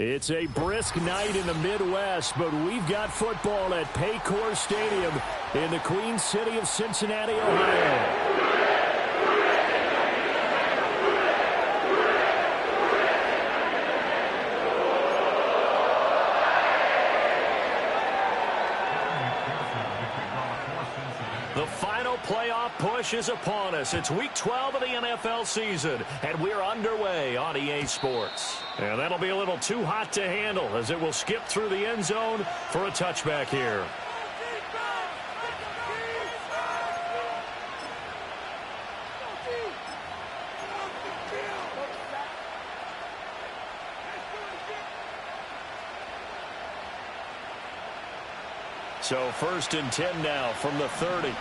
It's a brisk night in the Midwest, but we've got football at Paycor Stadium in the Queen City of Cincinnati, Ohio. The final playoff push is upon us. It's Week 12 of the NFL season, and we're underway on EA Sports. And that'll be a little too hot to handle as it will skip through the end zone for a touchback here. So 1st and 10 now from the 30.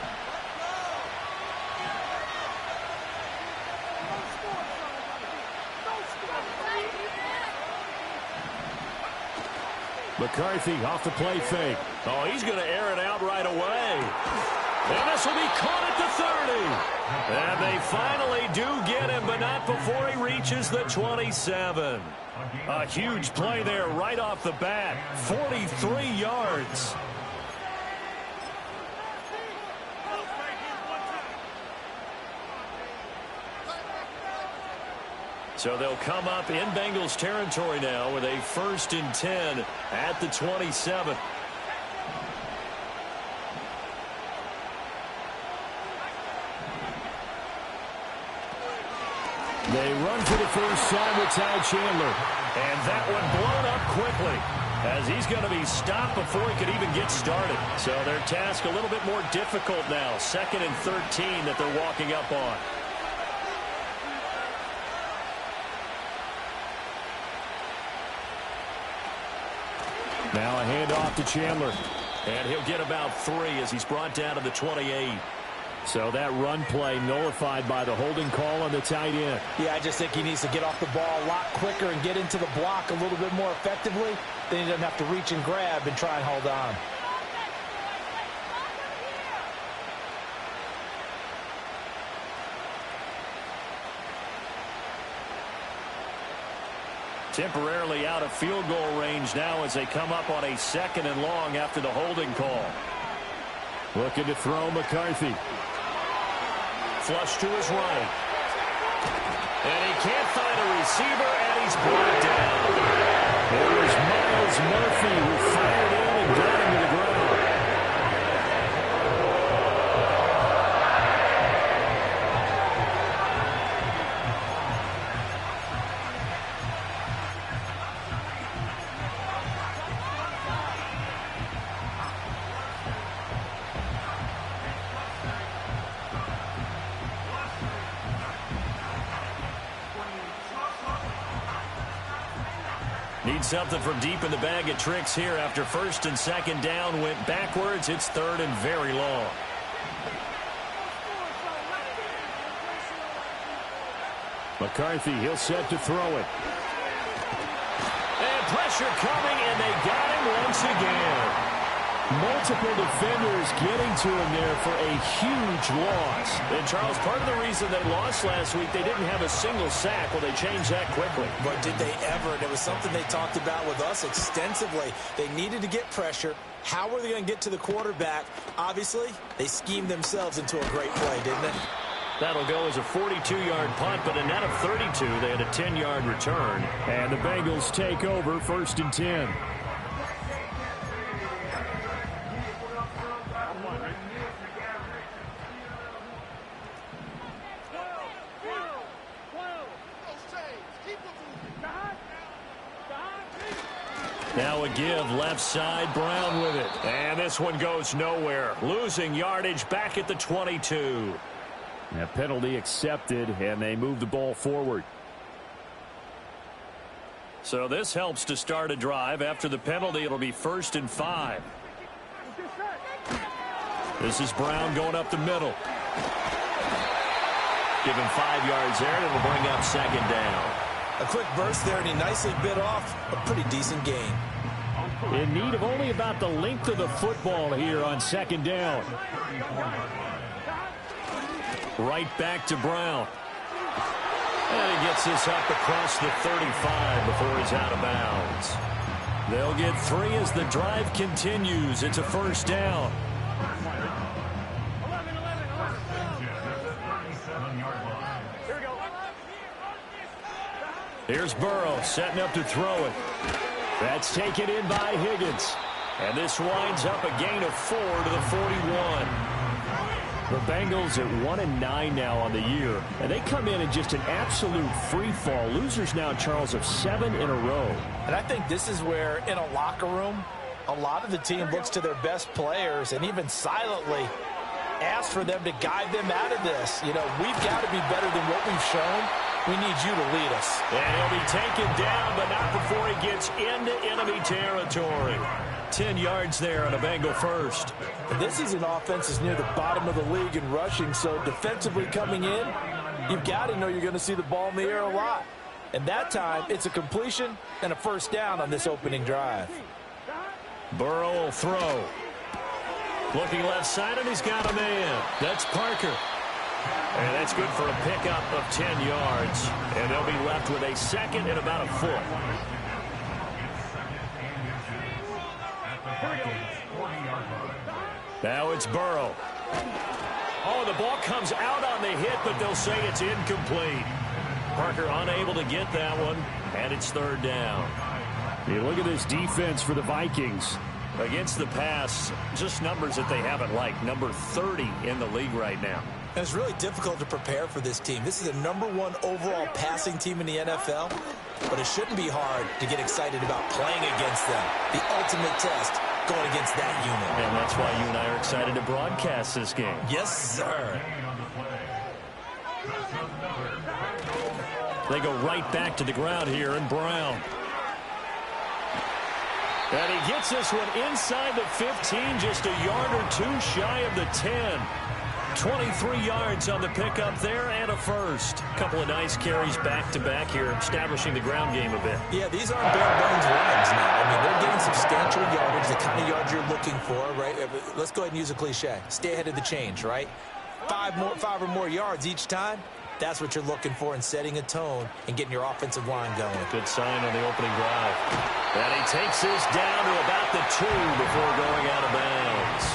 McCarthy off the play fake. Oh, he's going to air it out right away. And this will be caught at the 30. And they finally do get him, but not before he reaches the 27. A huge play there right off the bat. 43 yards. So they'll come up in Bengals territory now with a 1st and 10 at the 27. They run for the first time with Ty Chandler. And that one blown up quickly as he's going to be stopped before he could even get started. So their task a little bit more difficult now. 2nd and 13 that they're walking up on. Now a handoff to Chandler. And he'll get about 3 as he's brought down to the 28. So that run play nullified by the holding call on the tight end. Yeah, I just think he needs to get off the ball a lot quicker and get into the block a little bit more effectively. Then he doesn't have to reach and grab and try and hold on. Temporarily out of field goal range now as they come up on a 2nd and long after the holding call. Looking to throw McCarthy. Flush to his right. And he can't find a receiver, and he's brought down. It was Myles Murphy who fired in and got him to the ground. Need something from deep in the bag of tricks here after 1st and 2nd down went backwards. It's 3rd and very long. McCarthy, he'll set to throw it. And pressure coming, and they got him once again. Multiple defenders getting to him there for a huge loss. And, Charles, part of the reason they lost last week, they didn't have a single sack. Well, they changed that quickly. But did they ever? And it was something they talked about with us extensively. They needed to get pressure. How were they going to get to the quarterback? Obviously, they schemed themselves into a great play, didn't they? That'll go as a 42-yard punt, but a net of 32. They had a 10-yard return. And the Bengals take over 1st and 10. Now a give left side, Brown with it. And this one goes nowhere. Losing yardage back at the 22. A penalty accepted, and they move the ball forward. So this helps to start a drive. After the penalty, it'll be 1st and 5. This is Brown going up the middle. Give him 5 yards there, and it'll bring up 2nd down. A quick burst there, and he nicely bit off a pretty decent gain. In need of only about the length of the football here on 2nd down. Right back to Brown. And he gets this up across the 35 before he's out of bounds. They'll get 3 as the drive continues. It's a first down. Here's Burrow setting up to throw it. That's taken in by Higgins. And this winds up a gain of 4 to the 41. The Bengals at 1-9 now on the year. And they come in just an absolute free fall. Losers now, Charles, of 7 in a row. And I think this is where, in a locker room, a lot of the team looks to their best players and even silently asks for them to guide them out of this. You know, we've got to be better than what we've shown. We need you to lead us. And he'll be taken down, but not before he gets into enemy territory. 10 yards there on a Bengal first. And this is an offense that's near the bottom of the league in rushing, so defensively coming in, you've got to know you're going to see the ball in the air a lot. And that time, it's a completion and a first down on this opening drive. Burrow will throw. Looking left side, and he's got a man. That's Parker. And that's good for a pickup of 10 yards. And they'll be left with a second and about a foot. Now it's Burrow. Oh, the ball comes out on the hit, but they'll say it's incomplete. Parker unable to get that one, and it's third down. You look at this defense for the Vikings. Against the pass, just numbers that they haven't liked. Number 30 in the league right now. And it's really difficult to prepare for this team. This is the #1 overall passing team in the NFL, but it shouldn't be hard to get excited about playing against them. The ultimate test going against that unit. And that's why you and I are excited to broadcast this game. Yes, sir. They go right back to the ground here, and Brown. And he gets this one inside the 15, just a yard or two shy of the 10. 23 yards on the pickup there and a first. Couple of nice carries back-to-back here, establishing the ground game a bit. Yeah, these aren't bare-bones runs now. I mean, they're getting substantial yardage, the kind of yards you're looking for, right? Let's go ahead and use a cliche. Stay ahead of the change, right? 5 or more yards each time. That's what you're looking for in setting a tone and getting your offensive line going. Good sign on the opening drive. And he takes this down to about the 2 before going out of bounds.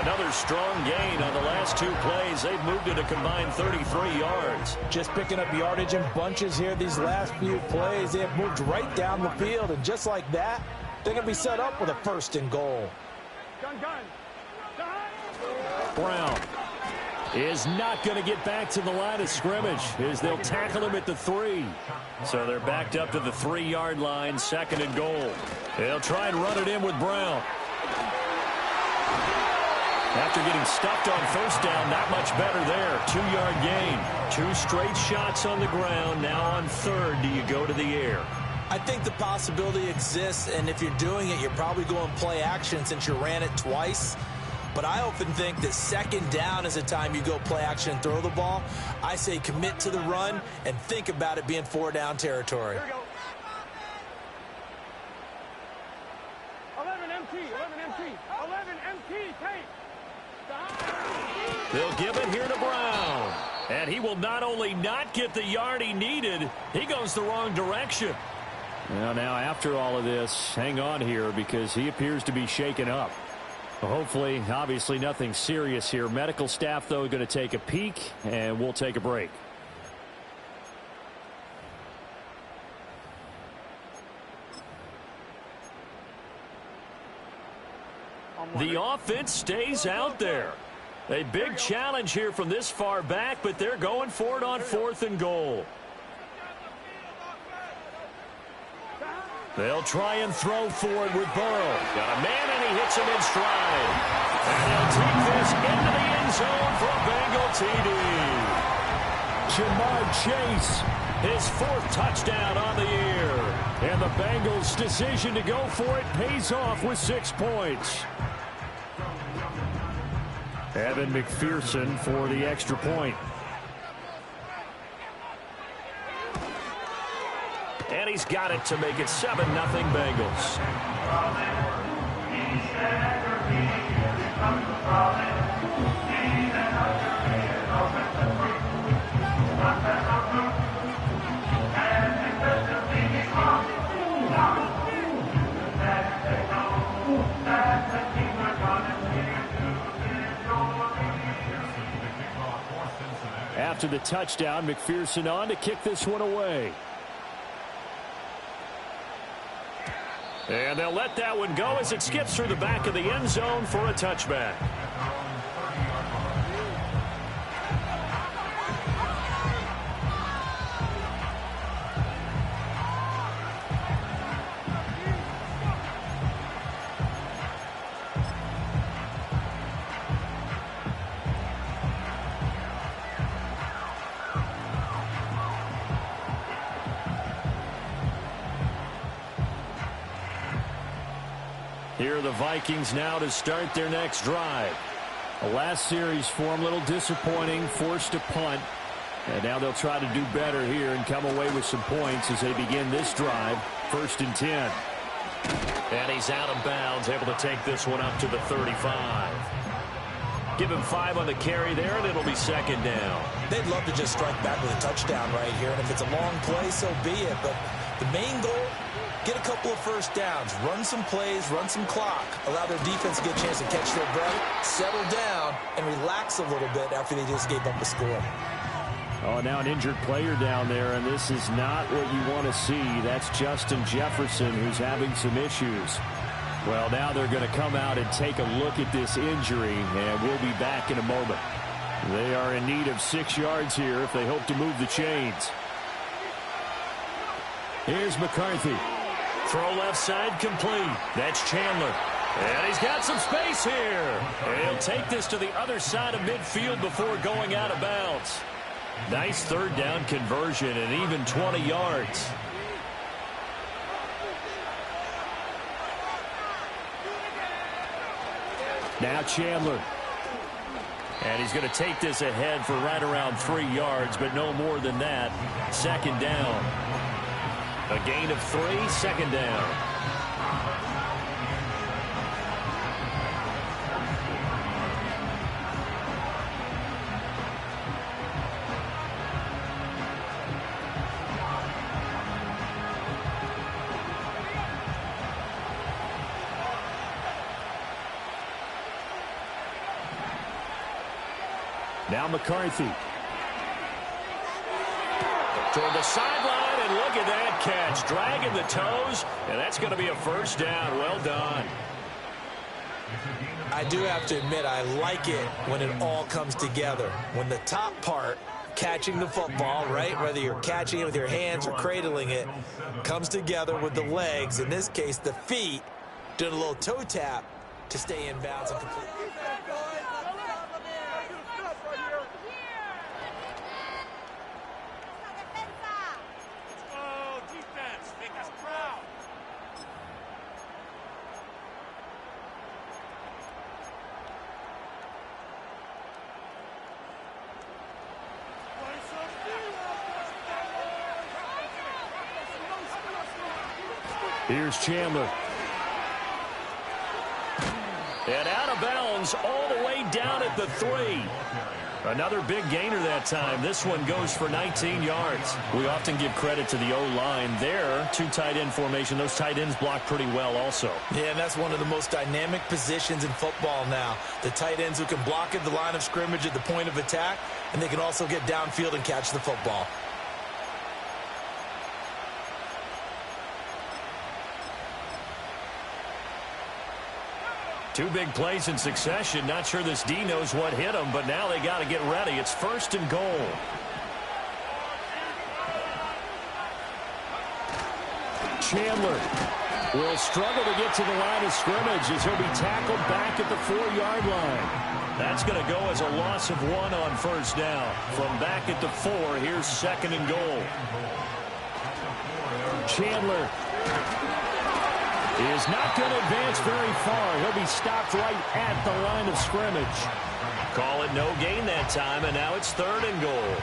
Another strong gain on the last 2 plays. They've moved it a combined 33 yards. Just picking up yardage in bunches here these last few plays. They have moved right down the field, and just like that, they're going to be set up with a first and goal. Brown is not going to get back to the line of scrimmage as they'll tackle him at the 3. So they're backed up to the 3-yard line, second and goal. They'll try and run it in with Brown. After getting stuffed on first down, not much better there. 2-yard gain. 2 straight shots on the ground. Now on third, do you go to the air? I think the possibility exists, and if you're doing it, you're probably going play action since you ran it twice. But I often think that second down is the time you go play action and throw the ball. I say commit to the run and think about it being 4-down territory. 11 MT, 11 MT, 11 MT, take. They'll give it here to Brown. And he will not only not get the yard he needed, he goes the wrong direction. Well, now after all of this, hang on here because he appears to be shaken up. Well, hopefully, obviously nothing serious here. Medical staff, though, going to take a peek, and we'll take a break. The offense stays out there. A big challenge here from this far back, but they're going for it on 4th and goal. They'll try and throw for it with Burrow. Got a man, and he hits him in stride. And they'll take this into the end zone for a Bengal TD. Jamar Chase, his 4th touchdown on the year. And the Bengals' decision to go for it pays off with 6 points. Evan McPherson for the extra point. And he's got it to make it 7-0 Bengals. After the touchdown, McPherson on to kick this one away. And they'll let that one go as it skips through the back of the end zone for a touchback. Here are the Vikings now to start their next drive. The last series for them, a little disappointing, forced a punt. And now they'll try to do better here and come away with some points as they begin this drive. 1st and 10. And he's out of bounds, able to take this one up to the 35. Give him 5 on the carry there, and it'll be 2nd down. They'd love to just strike back with a touchdown right here, and if it's a long play, so be it. But the main goal, get a couple of first downs, run some plays, run some clock, allow their defense to get a chance to catch their breath, settle down, and relax a little bit after they just gave up a score. Oh, now an injured player down there, and this is not what you want to see. That's Justin Jefferson, who's having some issues. Well, now they're going to come out and take a look at this injury, and we'll be back in a moment. They are in need of 6 yards here if they hope to move the chains. Here's McCarthy. Throw left side complete. That's Chandler. And he's got some space here. And he'll take this to the other side of midfield before going out of bounds. Nice 3rd down conversion and even 20 yards. Now Chandler. And he's going to take this ahead for right around 3 yards, but no more than that. 2nd down. A gain of 3, 2nd down. Now McCarthy. Toward the sideline, and look at that catch. Dragging the toes, and that's going to be a 1st down. Well done. I do have to admit, I like it when it all comes together. When the top part, catching the football, right, whether you're catching it with your hands or cradling it, comes together with the legs, in this case the feet, doing a little toe tap to stay in bounds and complete. Here's Chandler. And out of bounds all the way down at the 3. Another big gainer that time. This one goes for 19 yards. We often give credit to the O-line there. 2 tight end formation. Those tight ends block pretty well also. Yeah, and that's one of the most dynamic positions in football now. The tight ends who can block at the line of scrimmage at the point of attack, and they can also get downfield and catch the football. Two big plays in succession. Not sure this D knows what hit him, but now they got to get ready. It's 1st and goal. Chandler will struggle to get to the line of scrimmage as he'll be tackled back at the 4-yard line. That's going to go as a loss of 1 on 1st down. From back at the 4, here's 2nd and goal. Chandler is not going to advance very far. He'll be stopped right at the line of scrimmage. Call it no gain that time, and now it's 3rd and goal.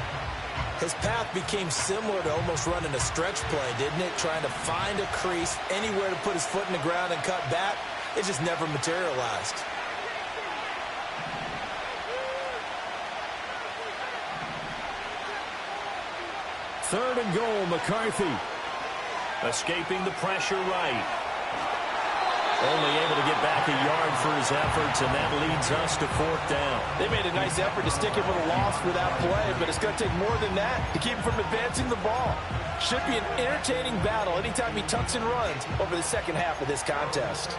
His path became similar to almost running a stretch play, didn't it? Trying to find a crease, anywhere to put his foot in the ground and cut back. It just never materialized. Third and goal, McCarthy. Escaping the pressure right. Only able to get back a yard for his efforts, and that leads us to 4th down. They made a nice effort to stick him with a loss for that play, but it's going to take more than that to keep him from advancing the ball. Should be an entertaining battle anytime he tucks and runs over the second half of this contest.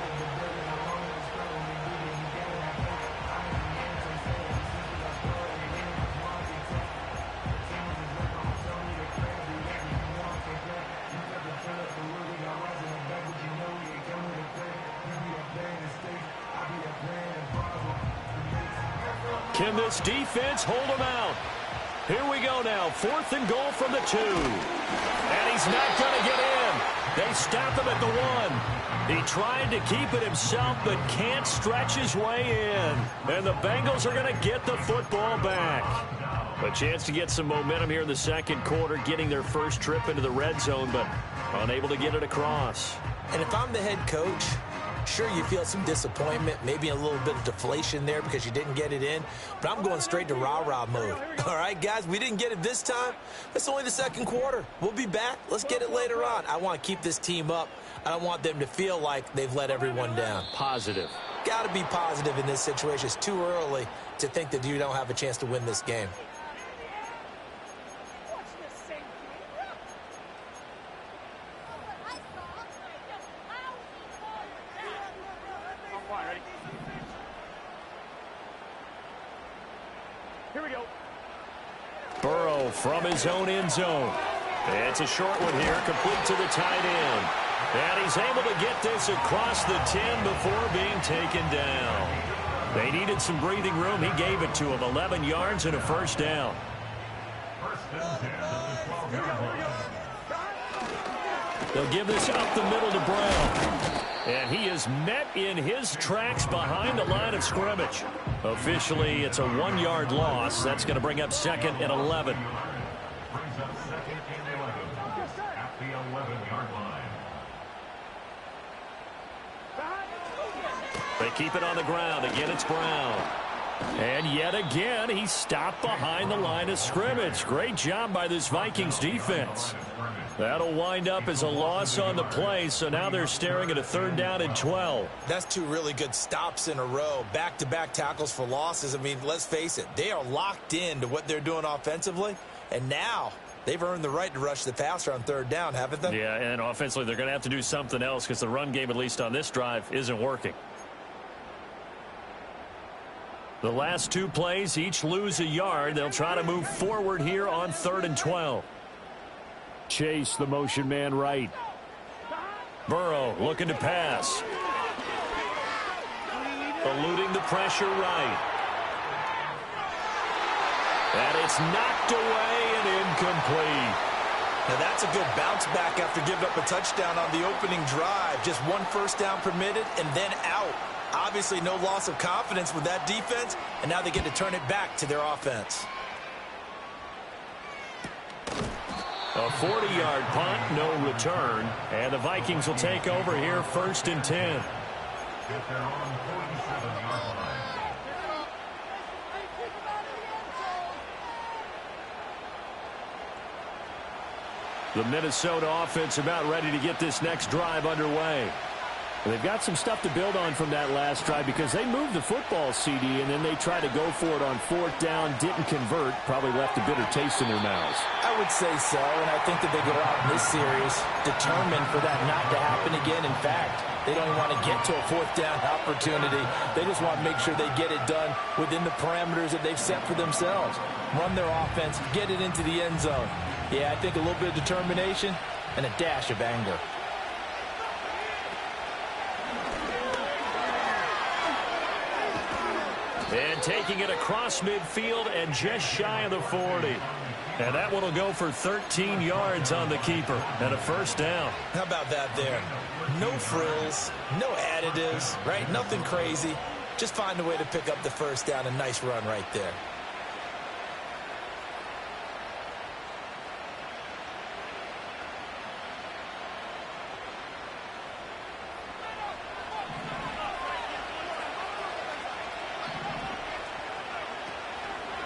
Can this defense hold him out? Here we go now. 4th and goal from the 2. And he's not going to get in. They stop him at the 1. He tried to keep it himself, but can't stretch his way in. And the Bengals are going to get the football back. A chance to get some momentum here in the second quarter, getting their first trip into the red zone, but unable to get it across. And if I'm the head coach, sure, you feel some disappointment, maybe a little bit of deflation there because you didn't get it in, but I'm going straight to rah-rah mode. All right, guys, we didn't get it this time. It's only the second quarter. We'll be back. Let's get it later on. I want to keep this team up. I don't want them to feel like they've let everyone down. Positive. Got to be positive in this situation. It's too early to think that you don't have a chance to win this game. Here we go. Burrow from his own end zone. It's a short one here, complete to the tight end. And he's able to get this across the 10 before being taken down. They needed some breathing room. He gave it to him. 11 yards and a first down. They'll give this up the middle to Brown. And he is met in his tracks behind the line of scrimmage. Officially, it's a 1-yard loss. That's going to bring up 2nd and 11. Brings up 2nd and 11 at the 11-yard line. They keep it on the ground. Again, it's Brown. And yet again, he stopped behind the line of scrimmage. Great job by this Vikings defense. That'll wind up as a loss on the play, so now they're staring at a 3rd down and 12. That's 2 really good stops in a row. Back-to-back tackles for losses. I mean, let's face it, they are locked into what they're doing offensively, and now they've earned the right to rush the passer on 3rd down, haven't they? Yeah, and offensively, they're going to have to do something else because the run game, at least on this drive, isn't working. The last 2 plays each lose a yard. They'll try to move forward here on 3rd and 12. Chase the motion man right. Burrow looking to pass. Eluding the pressure right. And it's knocked away and incomplete. Now that's a good bounce back after giving up a touchdown on the opening drive. Just 1 first down permitted and then out. Obviously no loss of confidence with that defense, and now they get to turn it back to their offense. A 40-yard punt, no return. And the Vikings will take over here, 1st and 10. Get their own 47-yard line. The Minnesota offense about ready to get this next drive underway. They've got some stuff to build on from that last drive because they moved the football, CD, and then they tried to go for it on 4th down, didn't convert, probably left a bitter taste in their mouths. I would say so, and I think that they go out in this series determined for that not to happen again. In fact, they don't even want to get to a 4th down opportunity. They just want to make sure they get it done within the parameters that they've set for themselves. Run their offense, get it into the end zone. Yeah, I think a little bit of determination and a dash of anger. And taking it across midfield and just shy of the 40. And that one will go for 13 yards on the keeper and a first down. How about that there? No frills, no additives, right? Nothing crazy. Just find a way to pick up the first down. A nice run right there.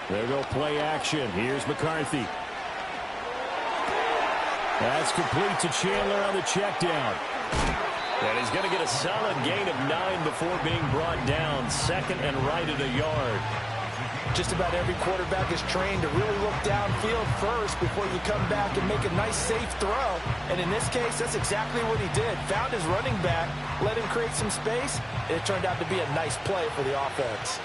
There go play action. Here's McCarthy. That's complete to Chandler on the check down. And he's going to get a solid gain of 9 before being brought down. Second and right at a yard. Just about every quarterback is trained to really look downfield first before you come back and make a nice, safe throw. And in this case, that's exactly what he did. Found his running back, let him create some space, and it turned out to be a nice play for the offense.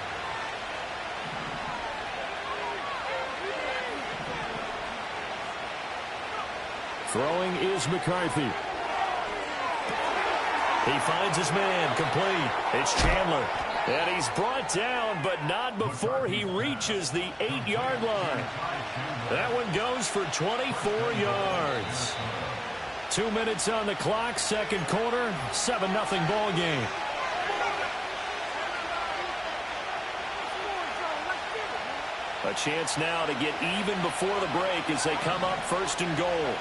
Throwing is McCarthy. He finds his man, complete. It's Chandler. And he's brought down, but not before he reaches the 8-yard line. That one goes for 24 yards. 2 minutes on the clock, second quarter, 7-0 ball game. A chance now to get even before the break as they come up first and goal.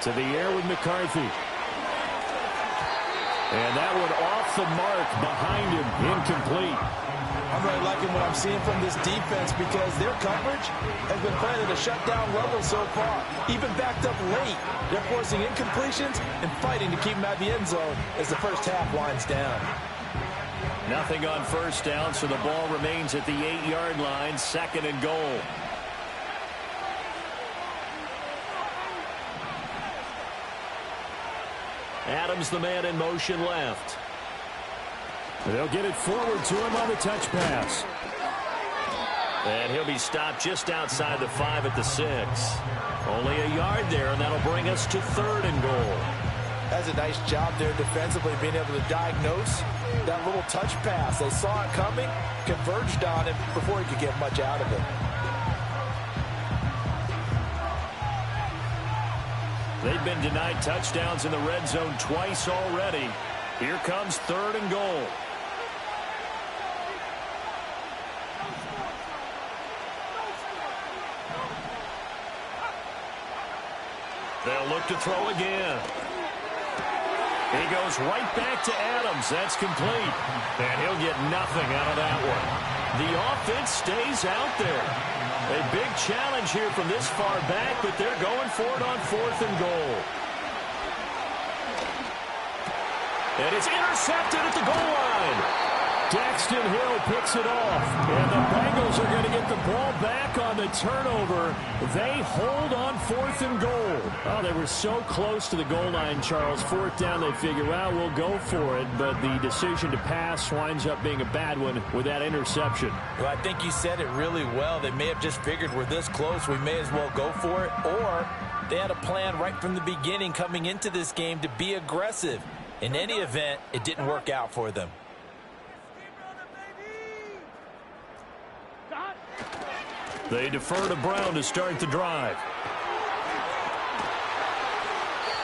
To the air with McCarthy. And that one off the mark behind him, incomplete. I'm really liking what I'm seeing from this defense because their coverage has been playing at a shutdown level so far. Even backed up late, they're forcing incompletions and fighting to keep them out of the end zone as the first half winds down. Nothing on first down, so the ball remains at the 8-yard line, second and goal. Adams, the man in motion left. They'll get it forward to him on the touch pass. And he'll be stopped just outside the 5 at the 6. Only a yard there, and that'll bring us to third and goal. That's a nice job there defensively, being able to diagnose that little touch pass. They saw it coming, converged on it before he could get much out of it. They've been denied touchdowns in the red zone twice already. Here comes third and goal. They'll look to throw again. He goes right back to Adams. That's complete. And he'll get nothing out of that one. The offense stays out there. A big challenge here from this far back, but they're going for it on fourth and goal. And it's intercepted at the goal line. Daxton Hill picks it off. And the Bengals are going to get the ball back on the turnover. They hold on fourth and goal. Oh, they were so close to the goal line, Charles. Fourth down, they figure, well, we'll go for it. But the decision to pass winds up being a bad one with that interception. Well, I think you said it really well. They may have just figured we're this close, we may as well go for it. Or they had a plan right from the beginning coming into this game to be aggressive. In any event, it didn't work out for them. They defer to Brown to start the drive.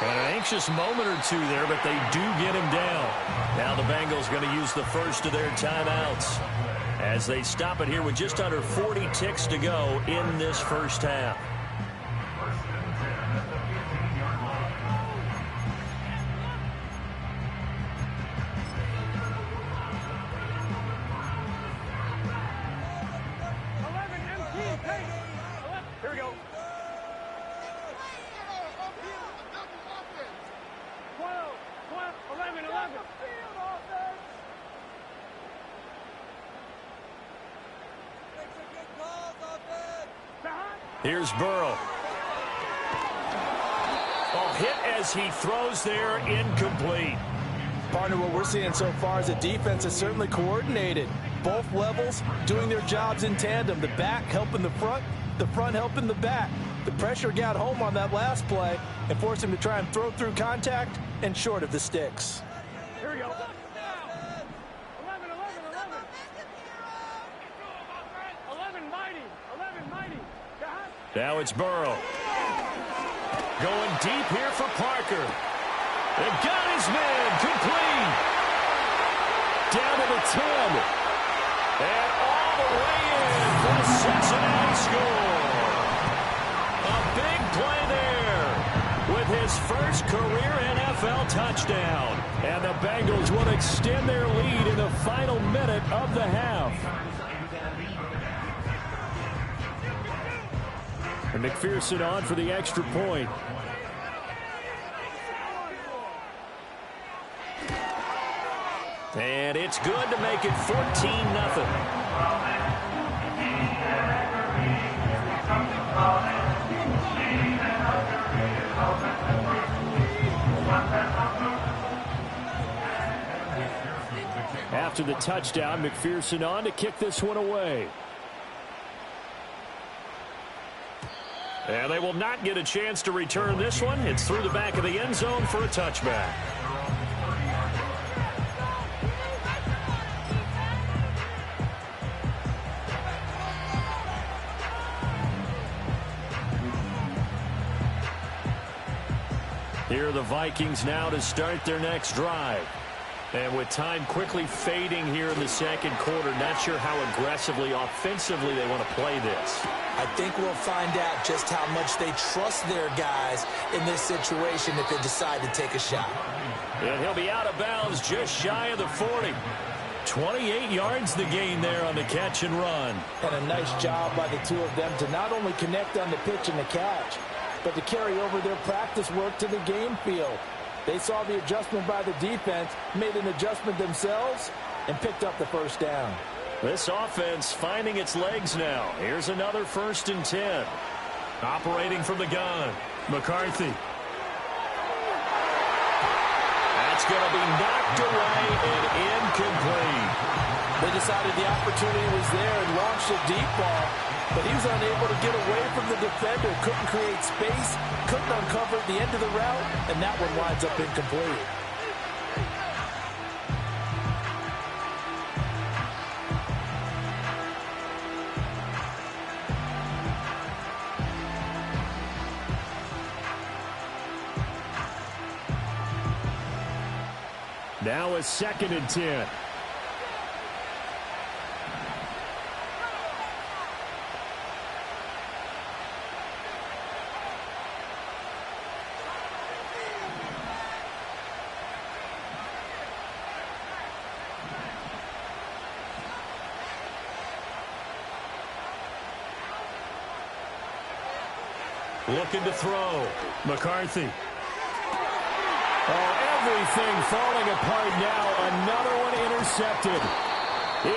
And an anxious moment or two there, but they do get him down. Now the Bengals going to use the first of their timeouts as they stop it here with just under 40 ticks to go in this first half. Here we go. 11, 11. Here's Burrow. Oh, hit as he throws there, incomplete. Partner, what we're seeing so far is the defense is certainly coordinated. Both levels doing their jobs in tandem. The back helping the front helping the back. The pressure got home on that last play and forced him to try and throw through contact and short of the sticks. Here we go. 11, mighty. Now it's Burrow. Going deep here for Parker. And got his man complete. Down to the 10. And all the way in for the Cincinnati score. A big play there with his first career NFL touchdown. And the Bengals will extend their lead in the final minute of the half. And McPherson on for the extra point. And it's good to make it 14-0. After the touchdown, McPherson on to kick this one away. And they will not get a chance to return this one. It's through the back of the end zone for a touchback. Here are the Vikings now to start their next drive. And with time quickly fading here in the second quarter, not sure how aggressively, offensively they want to play this. I think we'll find out just how much they trust their guys in this situation if they decide to take a shot. And he'll be out of bounds just shy of the 40. 28 yards the gain there on the catch and run. And a nice job by the two of them to not only connect on the pitch and the catch, but to carry over their practice work to the game field. They saw the adjustment by the defense, made an adjustment themselves, and picked up the first down. This offense finding its legs now. Here's another 1st and 10. Operating from the gun, McCarthy. That's going to be knocked away and incomplete. They decided the opportunity was there and launched a deep ball, but he was unable to get away from the defender, couldn't create space, couldn't uncover the end of the route, and that one winds up incomplete. Now a 2nd and 10. Looking to throw. McCarthy. Oh, everything falling apart now. Another one intercepted.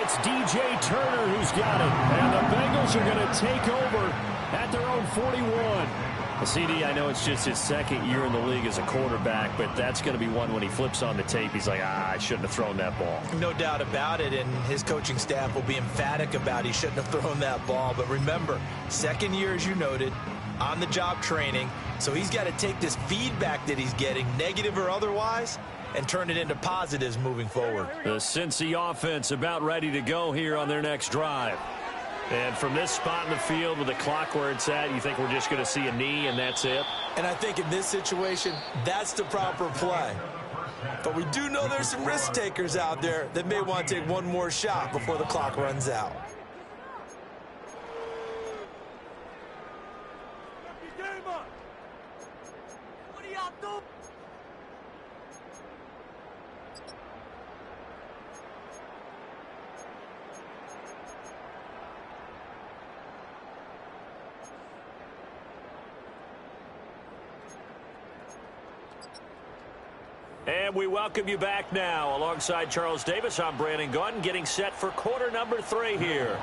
It's DJ Turner who's got it. And the Bengals are going to take over at their own 41. CD, I know it's just his 2nd year in the league as a quarterback, but that's going to be one when he flips on the tape. He's like, I shouldn't have thrown that ball. No doubt about it, and his coaching staff will be emphatic about he shouldn't have thrown that ball. But remember, 2nd year, as you noted, on-the-job training, so he's got to take this feedback that he's getting, negative or otherwise, and turn it into positives moving forward. The Cincy offense about ready to go here on their next drive. And from this spot in the field with the clock where it's at, you think we're just going to see a knee and that's it? And I think in this situation, that's the proper play. But we do know there's some risk takers out there that may want to take one more shot before the clock runs out. And we welcome you back now. Alongside Charles Davis, I'm Brandon Gaudin, getting set for quarter number 3 here.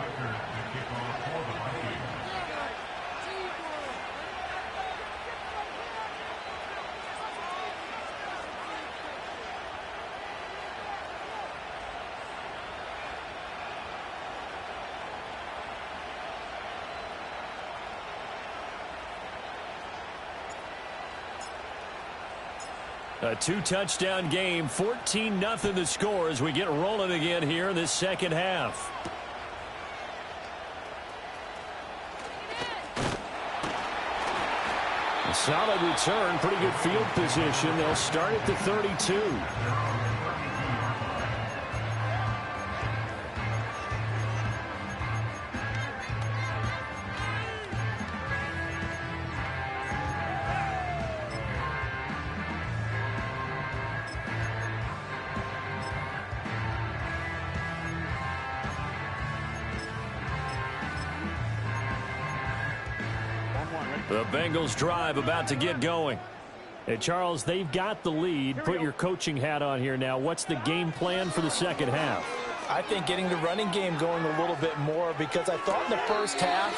A 2-touchdown game, 14-0 the score as we get rolling again here in this second half. A solid return, pretty good field position. They'll start at the 32. The Bengals drive about to get going. Hey, Charles, they've got the lead. Put your coaching hat on here now. What's the game plan for the second half? I think getting the running game going a little bit more, because I thought in the first half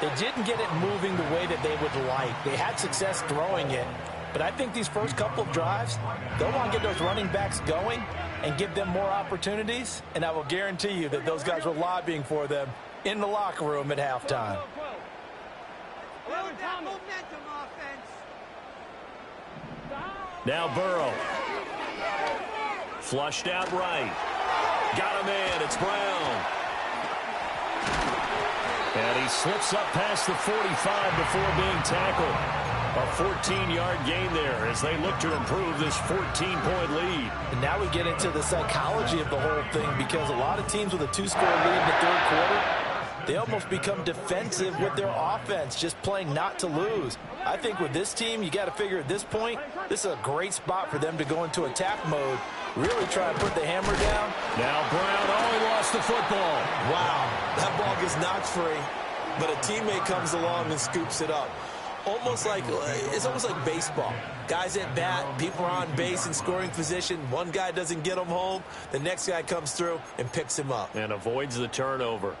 they didn't get it moving the way that they would like. They had success throwing it, but I think these first couple of drives, they'll want to get those running backs going and give them more opportunities, and I will guarantee you that those guys were lobbying for them in the locker room at halftime. Build that momentum, offense. Now Burrow. Flushed out right. Got a man. It's Brown. And he slips up past the 45 before being tackled. A 14-yard gain there as they look to improve this 14-point lead. And now we get into the psychology of the whole thing, because a lot of teams with a 2-score lead in the third quarter, they almost become defensive with their offense, just playing not to lose. I think with this team, you got to figure at this point, this is a great spot for them to go into attack mode, really try and put the hammer down. Now Brown, he lost the football. Wow, that ball gets knocked free, but a teammate comes along and scoops it up. It's almost like baseball. Guys at bat, people are on base in scoring position. One guy doesn't get him home. The next guy comes through and picks him up. And avoids the turnover.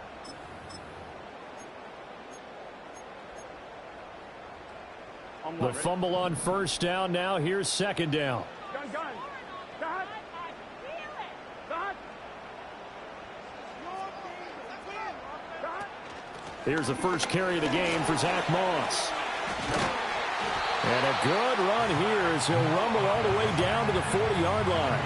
The fumble on first down. Now here's second down. Here's the first carry of the game for Zach Moss. And a good run here as he'll rumble all the way down to the 40-yard line.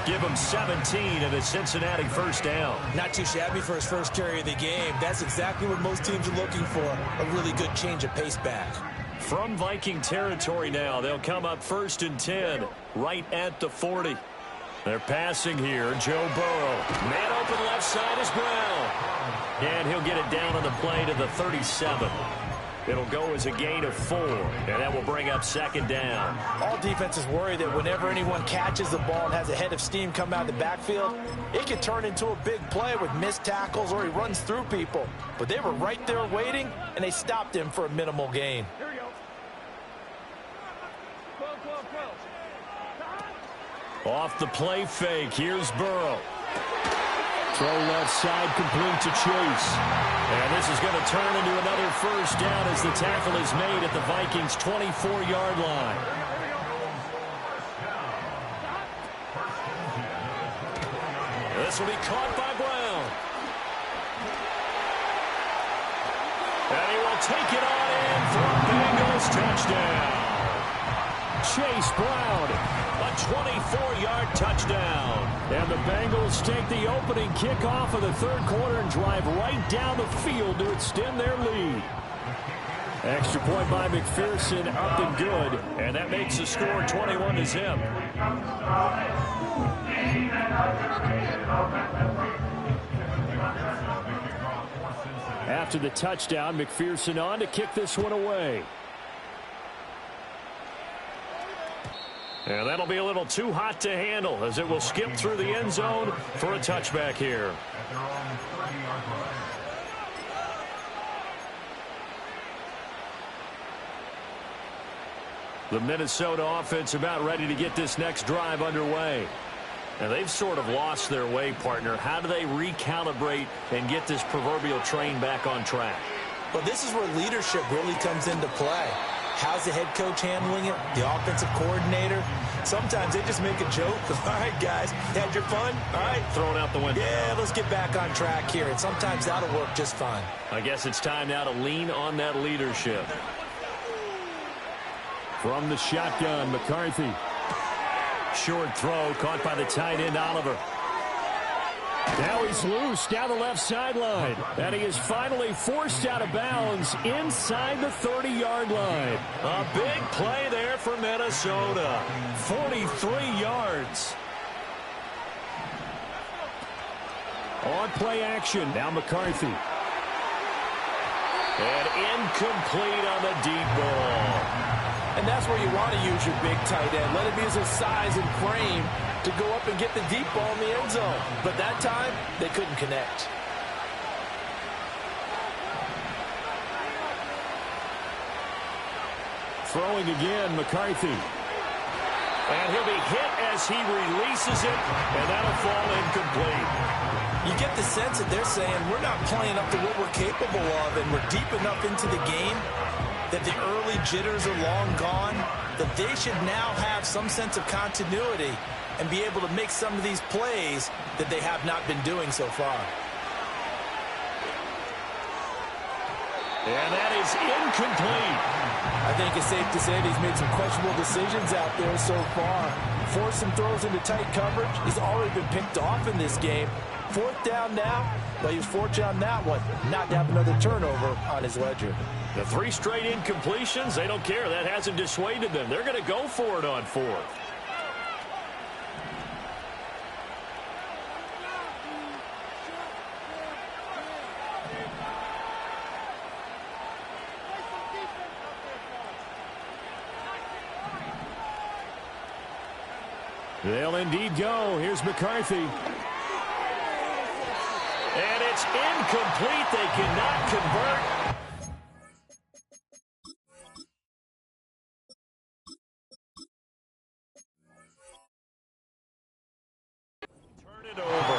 Give him 17 and a Cincinnati first down. Not too shabby for his first carry of the game. That's exactly what most teams are looking for, a really good change of pace back. From Viking territory now, they'll come up 1st and 10, right at the 40. They're passing here. Joe Burrow. Man open left side is Brown. And he'll get it down on the play to the 37. It'll go as a gain of 4, and that will bring up second down. All defenses worry that whenever anyone catches the ball and has a head of steam come out of the backfield, it could turn into a big play with missed tackles or he runs through people. But they were right there waiting, and they stopped him for a minimal gain. Here we go. Off the play fake, here's Burrow. Throw left side, complete to Chase. And this is going to turn into another first down as the tackle is made at the Vikings' 24-yard line. This will be caught by Brown. And he will take it on in for a Bengals touchdown. Chase Brown. A 24-yard touchdown. And the Bengals take the opening kickoff of the third quarter and drive right down the field to extend their lead. Extra point by McPherson, up and good. And that makes the score 21-0. After the touchdown, McPherson on to kick this one away. And that'll be a little too hot to handle as it will skip through the end zone for a touchback here. The Minnesota offense about ready to get this next drive underway. And they've sort of lost their way, partner. How do they recalibrate and get this proverbial train back on track? Well, this is where leadership really comes into play. How's the head coach handling it? The offensive coordinator? Sometimes they just make a joke. All right, guys, had your fun? All right. Throw it out the window. Yeah, let's get back on track here. And sometimes that'll work just fine. I guess it's time now to lean on that leadership. From the shotgun, McCarthy. Short throw caught by the tight end, Oliver. Now he's loose down the left sideline. And he is finally forced out of bounds inside the 30-yard line. A big play there for Minnesota. 43 yards. On play action. Now McCarthy. And incomplete on the deep ball. And that's where you want to use your big tight end. Let him use his size and frame to go up and get the deep ball in the end zone. But that time, they couldn't connect. Throwing again, McCarthy. And he'll be hit as he releases it, and that'll fall incomplete. You get the sense that they're saying we're not playing up to what we're capable of, and we're deep enough into the game that the early jitters are long gone, that they should now have some sense of continuity and be able to make some of these plays that they have not been doing so far. And that is incomplete. I think it's safe to say that he's made some questionable decisions out there so far. Forced some throws into tight coverage. He's already been picked off in this game. Fourth down now. Well, he was fortunate on that one, not to have another turnover on his ledger. The 3 straight incompletions, they don't care. That hasn't dissuaded them. They're going to go for it on 4th. They'll indeed go. Here's McCarthy. And it's incomplete. They cannot convert. Turn it over.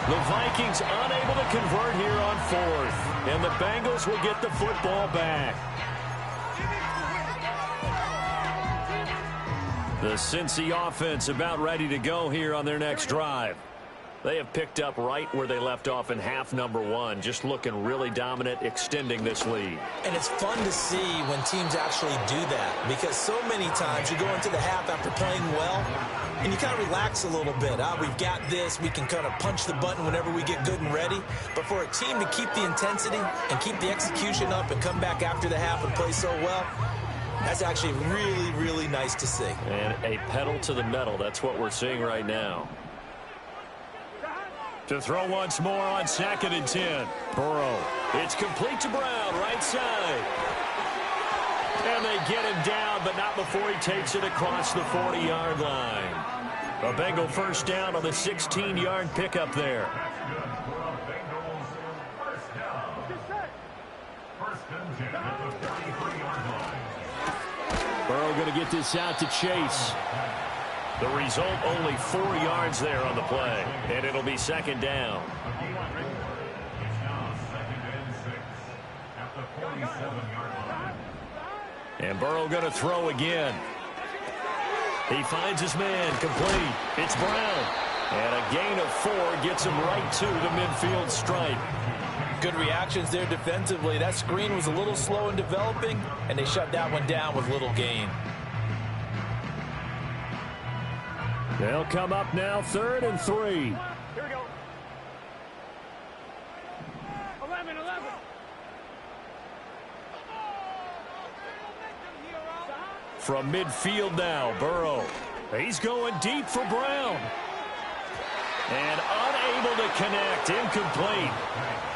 The Vikings unable to convert here on 4th. And the Bengals will get the football back. The Cincy offense about ready to go here on their next drive. They have picked up right where they left off in half number 1, just looking really dominant, extending this lead. And it's fun to see when teams actually do that, because so many times you go into the half after playing well, and you kind of relax a little bit. We've got this. We can kind of punch the button whenever we get good and ready. But for a team to keep the intensity and keep the execution up and come back after the half and play so well, that's actually really, really nice to see. And a pedal to the metal. That's what we're seeing right now. To throw once more on 2nd and 10. Burrow. It's complete to Brown, right side. And they get him down, but not before he takes it across the 40-yard line. A Bengal first down on the 16-yard pickup there. Burrow going to get this out to Chase. The result, only 4 yards there on the play. And it'll be 2nd down. And Burrow going to throw again. He finds his man, complete. It's Brown. And a gain of 4 gets him right to the midfield stripe. Good reactions there defensively. That screen was a little slow in developing, and they shut that one down with little gain. They'll come up now, 3rd and 3. Here we go. 11. From midfield now, Burrow. He's going deep for Brown. And unable to connect, incomplete.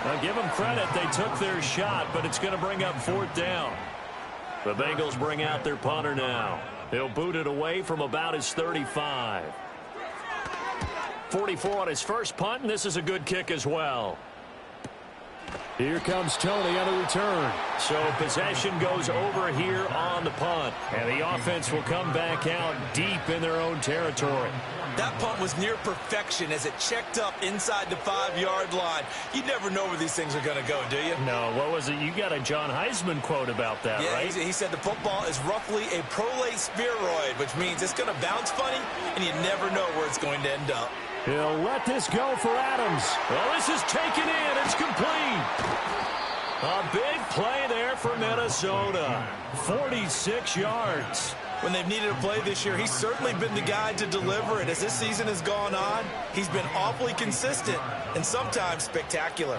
Now give them credit, they took their shot, but it's going to bring up 4th down. The Bengals bring out their punter now. He'll boot it away from about his 35. 44 on his first punt, and this is a good kick as well. Here comes Tony on the return. So possession goes over here on the punt. And the offense will come back out deep in their own territory. That punt was near perfection as it checked up inside the 5-yard line. You never know where these things are going to go, do you? No, what was it? You got a John Heisman quote about that, right? Yeah, he said the football is roughly a prolate spheroid, which means it's going to bounce funny, and you never know where it's going to end up. He'll let this go for Adams. Well, this is taken in. It's complete. A big play there for Minnesota. 46 yards. When they've needed a play this year, he's certainly been the guy to deliver it. As this season has gone on, he's been awfully consistent and sometimes spectacular.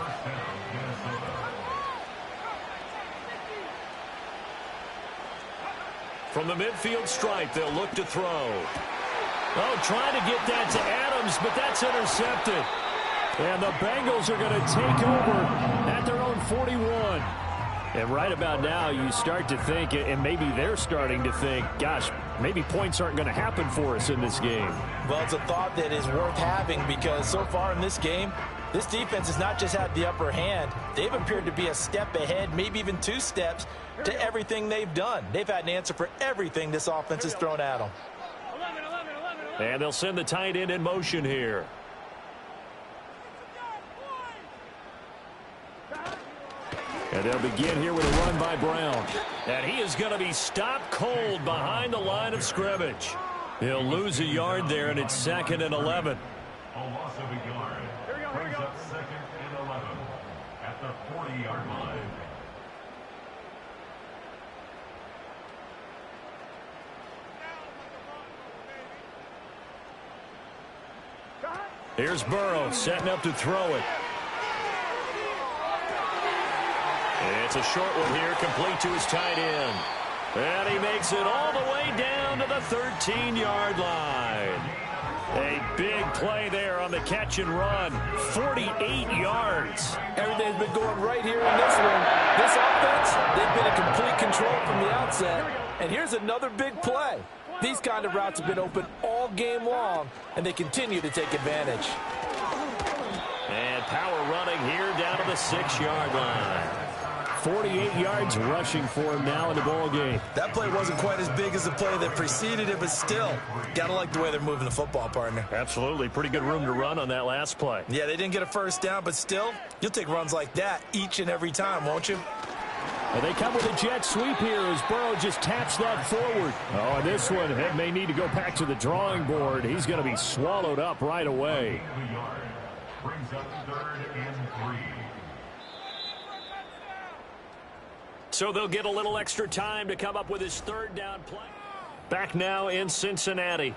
From the midfield stripe, they'll look to throw. Oh, trying to get that to Adams, but that's intercepted. And the Bengals are going to take over at their own 41. And right about now, you start to think, and maybe they're starting to think, gosh, maybe points aren't going to happen for us in this game. Well, it's a thought that is worth having because so far in this game, This defense has not just had the upper hand. They've appeared to be a step ahead, maybe even 2 steps, to everything they've done. They've had an answer for everything this offense has thrown at them. And they'll send the tight end in motion here. And they'll begin here with a run by Brown. And he is going to be stopped cold behind the line of scrimmage. He'll lose a yard there, and it's 2nd and 11. A loss of a yard. Brings up 2nd and 11 at the 40-yard line. Here's Burrow setting up to throw it. It's a short one here, complete to his tight end. And he makes it all the way down to the 13-yard line. A big play there on the catch and run. 48 yards. Everything's been going right here in this one. This offense, they've been in complete control from the outset. And here's another big play. These kind of routes have been open all game long, and they continue to take advantage. And power running here down to the 6-yard line. 48 yards rushing for him now in the ball game. That play wasn't quite as big as the play that preceded it, but still, gotta like the way they're moving the football, partner. Absolutely. Pretty good room to run on that last play. Yeah, they didn't get a first down, but still, you'll take runs like that each and every time, won't you? And they come with a jet sweep here as Burrow just taps that forward. Oh, and this one may need to go back to the drawing board. He's going to be swallowed up right away. Brings up 3rd and 3. So they'll get a little extra time to come up with his 3rd down play. Back now in Cincinnati.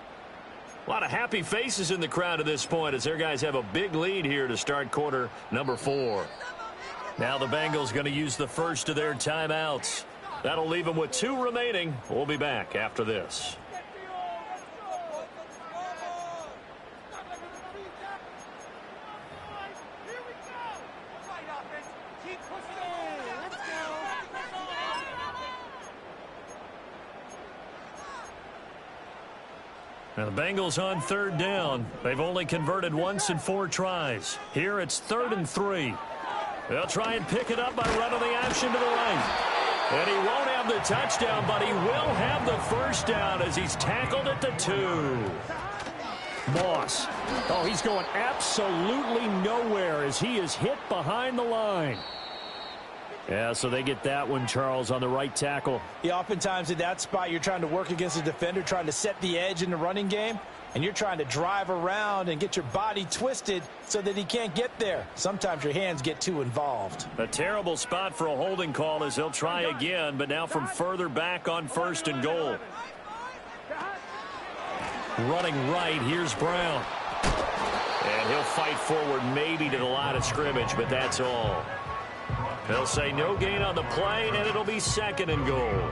A lot of happy faces in the crowd at this point as their guys have a big lead here to start quarter number 4. Now the Bengals going to use the first of their timeouts. That'll leave them with 2 remaining. We'll be back after this. Now the Bengals on 3rd down. They've only converted once in 4 tries. Here it's 3rd and 3. They'll try and pick it up by running the option to the right. And he won't have the touchdown, but he will have the first down as he's tackled at the 2. Moss. Oh, he's going absolutely nowhere as he is hit behind the line. Yeah, so they get that one, Charles, on the right tackle. Yeah, oftentimes in that spot, you're trying to work against a defender, trying to set the edge in the running game, and you're trying to drive around and get your body twisted so that he can't get there. Sometimes your hands get too involved. A terrible spot for a holding call as he'll try again, but now from further back on 1st and goal. Running right, here's Brown. And he'll fight forward maybe to the line of scrimmage, but that's all. They'll say no gain on the play, and it'll be 2nd and goal.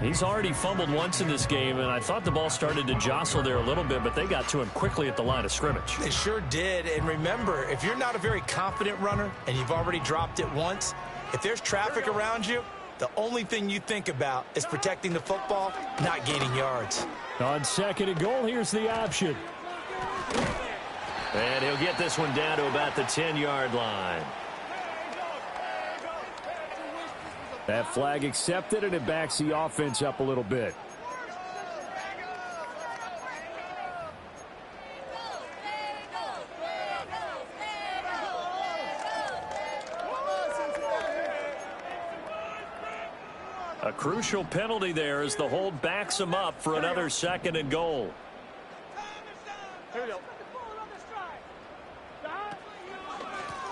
He's already fumbled once in this game, and I thought the ball started to jostle there a little bit, but they got to him quickly at the line of scrimmage. They sure did, and remember, if you're not a very confident runner and you've already dropped it once, if there's traffic around you, the only thing you think about is protecting the football, not gaining yards. On 2nd and goal, here's the option. And he'll get this one down to about the 10-yard line. That flag accepted, and it backs the offense up a little bit. A crucial penalty there as the hold backs him up for another 2nd and goal. Here we go.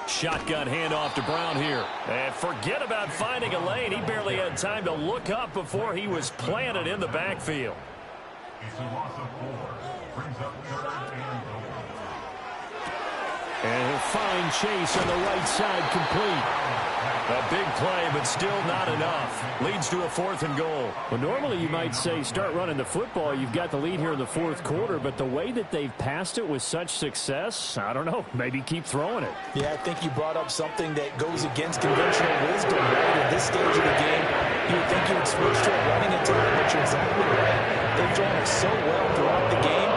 Shotgun handoff to Brown here. And forget about finding a lane. He barely had time to look up before he was planted in the backfield. It's a loss of 4. Brings up 3rd and goal. And he'll find Chase on the right side complete. A big play, but still not enough. Leads to a 4th and goal. Well, normally you might say start running the football. You've got the lead here in the 4th quarter, but the way that they've passed it with such success, I don't know, maybe keep throwing it. Yeah, I think you brought up something that goes against conventional wisdom, right? At this stage of the game, you would think you would switch to a running attack, but you're exactly right. They've thrown it so well throughout the game,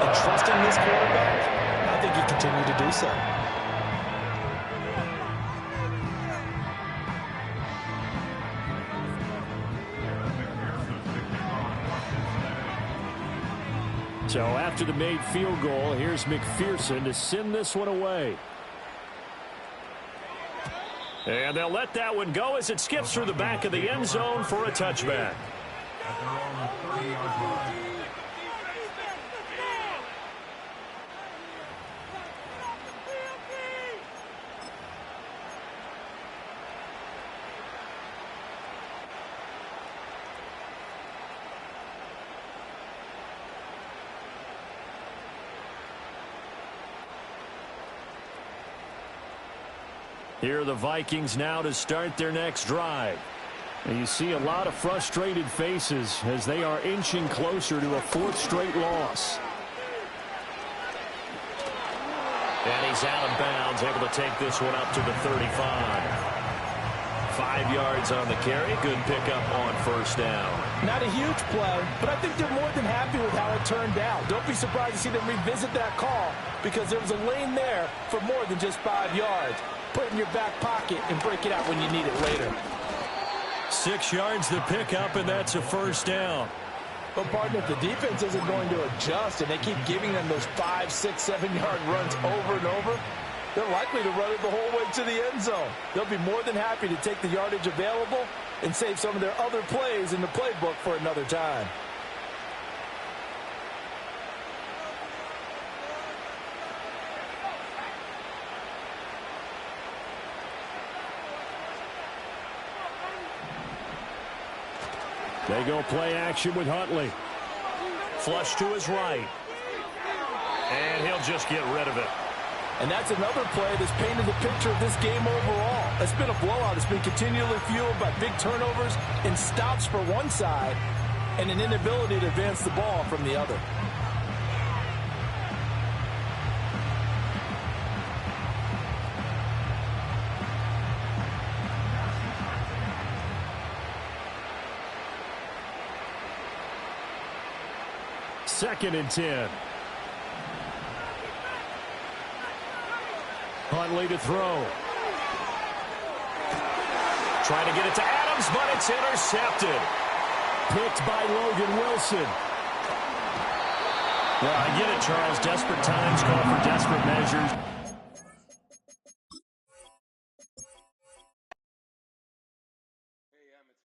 and trusting this quarterback, I think you continue to do so. So after the made field goal, here's McPherson to send this one away. And they'll let that one go as it skips through the back of the end zone for a touchback. At their own 30-yard line. Here are the Vikings now to start their next drive. And you see a lot of frustrated faces as they are inching closer to a fourth straight loss. And he's out of bounds, able to take this one up to the 35. 5 yards on the carry. Good pickup on first down. Not a huge play, but I think they're more than happy with how it turned out. Don't be surprised to see them revisit that call because there was a lane there for more than just 5 yards. Put it in your back pocket and break it out when you need it later. 6 yards to pick up, and that's a first down. But, partner, if the defense isn't going to adjust and they keep giving them those 5, 6, 7-yard runs over and over, they're likely to run it the whole way to the end zone. They'll be more than happy to take the yardage available and save some of their other plays in the playbook for another time. They go play action with Huntley. Flush to his right. And he'll just get rid of it. And that's another play that's painted the picture of this game overall. It's been a blowout. It's been continually fueled by big turnovers and stops for one side and an inability to advance the ball from the other. Second and 10. Huntley to throw. Trying to get it to Adams, but it's intercepted. Picked by Logan Wilson. Well, I get it, Charles. Desperate times call for desperate measures.